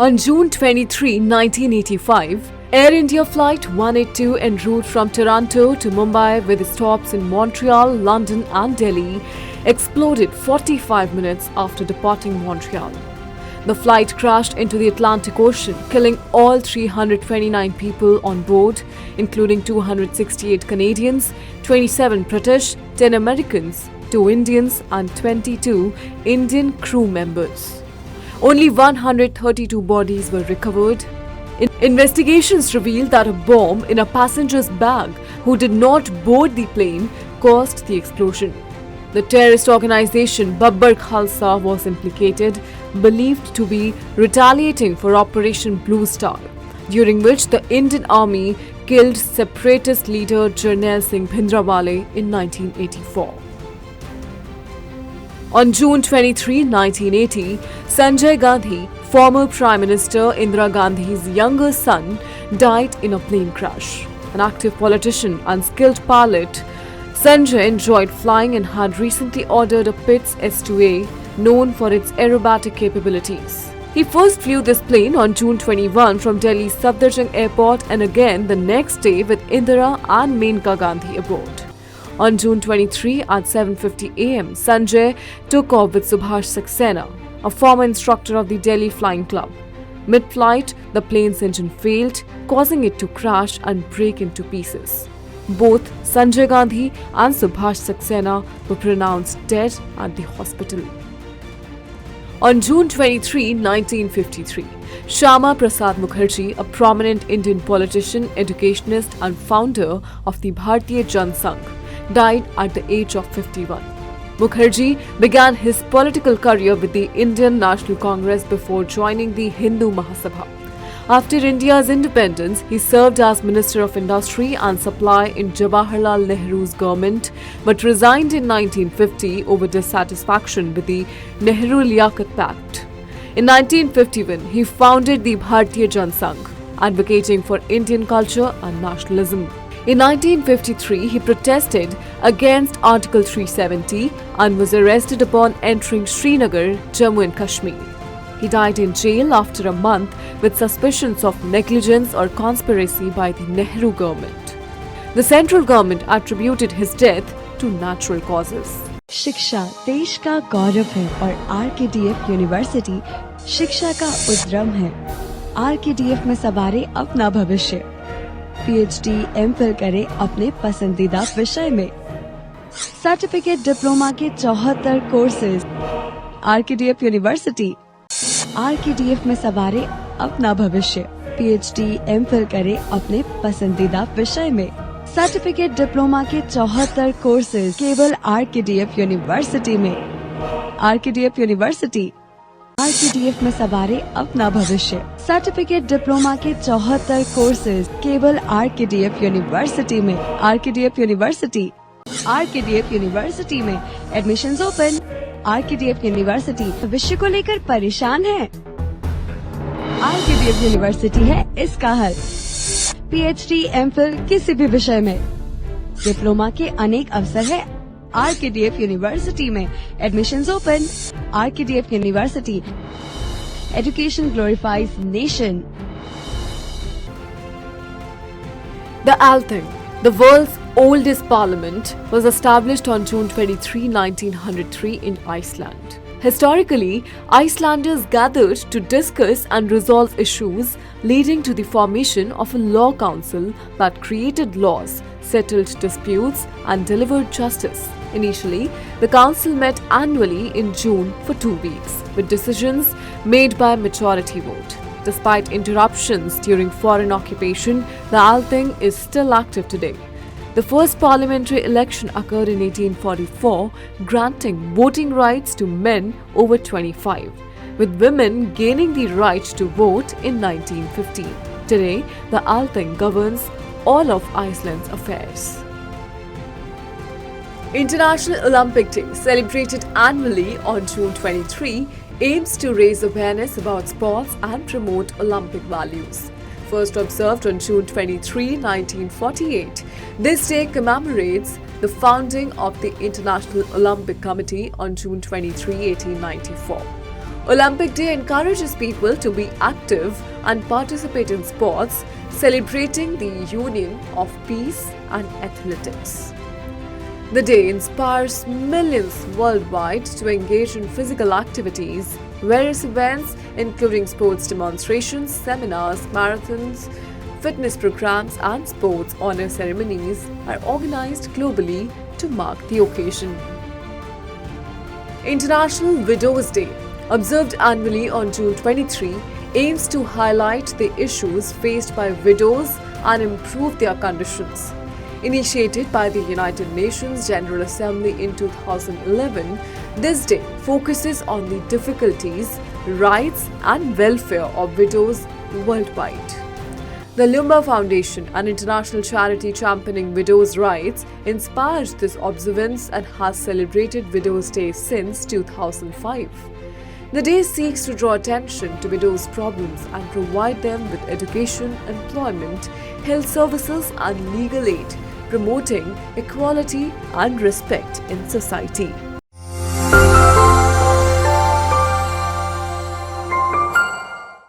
On June 23, 1985, Air India Flight 182 en route from Toronto to Mumbai with stops in Montreal, London and Delhi exploded 45 minutes after departing Montreal. The flight crashed into the Atlantic Ocean, killing all 329 people on board, including 268 Canadians, 27 British, 10 Americans, 2 Indians and 22 Indian crew members. Only 132 bodies were recovered. Investigations revealed that a bomb in a passenger's bag who did not board the plane caused the explosion. The terrorist organization Babbar Khalsa was implicated, believed to be retaliating for Operation Blue Star, during which the Indian Army killed separatist leader Jarnail Singh Bhindranwale in 1984. On June 23, 1980, Sanjay Gandhi, former Prime Minister Indira Gandhi's younger son, died in a plane crash. An active politician and skilled pilot, Sanjay enjoyed flying and had recently ordered a Pitts S2A, known for its aerobatic capabilities. He first flew this plane on June 21 from Delhi's Safdarjung Airport and again the next day with Indira and Menka Gandhi aboard. On June 23 at 7:50 am, Sanjay took off with Subhash Saxena, a former instructor of the Delhi Flying Club. Mid-flight, the plane's engine failed, causing it to crash and break into pieces. Both Sanjay Gandhi and Subhash Saxena were pronounced dead at the hospital. On June 23, 1953, Shyama Prasad Mukherjee, a prominent Indian politician, educationist and founder of the Bharatiya Jana Sangh, died at the age of 51. Mukherjee began his political career with the Indian National Congress before joining the Hindu Mahasabha. After India's independence, he served as Minister of Industry and Supply in Jawaharlal Nehru's government, but resigned in 1950 over dissatisfaction with the Nehru-Liaquat Pact. In 1951, he founded the Bharatiya Jana Sangh, advocating for Indian culture and nationalism. In 1953, he protested against Article 370 and was arrested upon entering Srinagar, Jammu and Kashmir. He died in jail after a month with suspicions of negligence or conspiracy by the Nehru government. The central government attributed his death to natural causes. शिक्षा देश का गौरव है और RKDF university शिक्षा का उद्यम है। RKDF में सवारे अपना भविष्य। पीएचडी, एमफिल करें अपने पसंदीदा विषय में। सर्टिफिकेट डिप्लोमा के 74 कोर्सेज। RKDF university. आरकेडीएफ में सवारे अपना भविष्य। पीएचडी, एमफिल करें अपने पसंदीदा विषय में। सर्टिफिकेट डिप्लोमा के 74 कोर्सेज केवल आरकेडीएफ यूनिवर्सिटी में। RKDF university. आरकेडीएफ में सवारे अपना भविष्य। सर्टिफिकेट डिप्लोमा के 74 कोर्सेज केवल आरकेडीएफ यूनिवर्सिटी में। RKDF university. आरकेडीएफ यूनिवर्सिटी में एडमिशंस ओपन। आरकेडीएफ यूनिवर्सिटी भविष्य को लेकर परेशान है? आरकेडीएफ यूनिवर्सिटी है इसका हल। पीएचडी, एमफिल किसी भी विषय में। डिप्लोमा के अनेक अवसर है। आरकेडीएफ यूनिवर्सिटी में admissions open. RKDF university. Education glorifies nation. The Althing, the world's oldest parliament, was established on June 23, 1903 in Iceland. Historically, Icelanders gathered to discuss and resolve issues, leading to the formation of a law council that created laws, settled disputes and delivered justice. Initially, the council met annually in June for 2 weeks, with decisions made by majority vote. Despite interruptions during foreign occupation, the Althing is still active today. The first parliamentary election occurred in 1844, granting voting rights to men over 25, with women gaining the right to vote in 1915. Today, the Althing governs all of Iceland's affairs. International Olympic Day, celebrated annually on June 23, aims to raise awareness about sports and promote Olympic values. First observed on June 23, 1948, this day commemorates the founding of the International Olympic Committee on June 23, 1894. Olympic Day encourages people to be active and participate in sports, celebrating the union of peace and athletics. The day inspires millions worldwide to engage in physical activities. Various events, including sports demonstrations, seminars, marathons, fitness programs, and sports honor ceremonies, are organized globally to mark the occasion. International Widows' Day, observed annually on June 23, aims to highlight the issues faced by widows and improve their conditions. Initiated by the United Nations General Assembly in 2011, this day focuses on the difficulties, rights, and welfare of widows worldwide. The Lumba Foundation, an international charity championing widows' rights, inspired this observance and has celebrated Widows' Day since 2005. The day seeks to draw attention to widows' problems and provide them with education, employment, health services, and legal aid, promoting equality and respect in society.